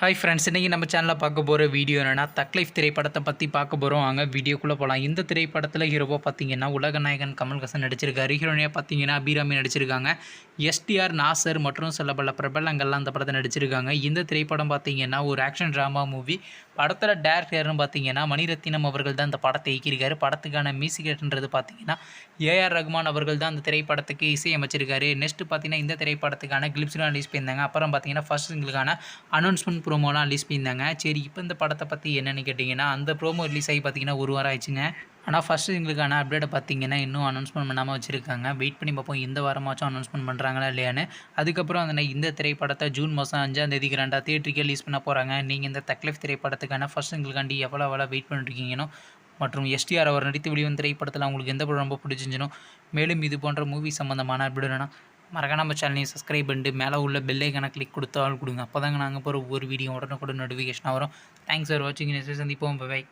Hi friends, இன்றைக்கி நம்ம சேனலில் பார்க்க போகிற வீடியோ என்னென்னா தக்லைஃப் திரைப்படத்தை பற்றி பார்க்க போகிறோம். வாங்க வீடியோக்குள்ளே போகலாம். இந்த திரைப்படத்தில் ஹீரோவாக பார்த்தீங்கன்னா உலக நாயகன் கமல்ஹாசன் நடிச்சிருக்காரு. ஹீரோனியாக பார்த்தீங்கன்னா அபிராமி நடிச்சிருக்காங்க. எஸ்டிஆர், நாசர் மற்றும் சில பல பிரபலங்கள்லாம் அந்த படத்தை நடிச்சிருக்காங்க. இந்த திரைப்படம் பார்த்தீங்கன்னா ஒரு ஆக்ஷன் ட்ராமா மூவி. படத்தில் டேரக்டர் யாருன்னு பார்த்தீங்கன்னா மணிரத்தினம் அவர்கள் தான் இந்த படத்தை இயக்கியிருக்காரு. படத்துக்கான மியூசிக்ன்றது பார்த்தீங்கன்னா ஏஆர் ரகுமான் அவர்கள் தான் அந்த திரைப்படத்துக்கு இசையமைச்சிருக்காரு. நெக்ஸ்ட் பார்த்தீங்கன்னா இந்த திரைப்படத்துக்கான கிளிப்ஸ்லாம் ரிலீஸ் பண்ணியிருந்தாங்க. அப்புறம் பார்த்தீங்கன்னா ஃபர்ஸ்ட் சிங்கிளுக்கான அனௌன்ஸ்மெண்ட் ப்ரோமோலாம் ரிலீஸ் பண்ணியிருந்தாங்க. சரி, இப்போ இந்த படத்தை பற்றி என்னென்னு கேட்டிங்கன்னா, அந்த ப்ரோமோ ரிலீஸ் ஆகி பார்த்தீங்கன்னா 1 வாரம் ஆயிடுச்சுங்க. ஆனால் ஃபஸ்ட்டு எங்களுக்கான அப்டேட்டை பார்த்தீங்கன்னா இன்னும் அனௌன்ஸ்மெண்ட் பண்ணாமல் வச்சுருக்காங்க. வெயிட் பண்ணி பார்ப்போம் இந்த வாரமாச்சும் அனௌன்ஸ்மெண்ட் பண்ணுறாங்களா இல்லையான்னு. அதுக்கப்புறம் இந்த திரைப்படத்தை ஜூன் மாதம் 5ஆம் தேதிக்கு 2 தியேட்டருக்கு ரிலீஸ் பண்ண போகிறாங்க. நீங்கள் இந்த தக்லைஃப் திரைப்படத்துக்கான ஃபஸ்ட் எங்களுக்காண்டி எவ்வளோ வெயிட் பண்ணிருக்கீங்கன்னு மற்றும் எஸ்டிஆர் அவர் நடித்து வெளிவந்த திரைப்படத்தில் உங்களுக்கு எந்த படம் ரொம்ப பிடிச்சிருந்துச்சுனோ, மேலும் இது போன்ற மூவி சம்மந்தமான அப்டேட்னா மறக்காம நம்ம சேனலையும் சப்ஸ்கிரைப் பண்ணிட்டு மேலே உள்ள பெல் ஐக்கானை கிளிக் கொடுத்து ஆள் கொடுங்க. அப்போ தாங்க நாங்கள் போகிற ஒவ்வொரு வீடியோ உடனுக்குடன் நோட்டிஃபிகேஷனாக வரும். தேங்க்ஸ் ஃபார் வாட்சிங். சந்திப்போம். பை.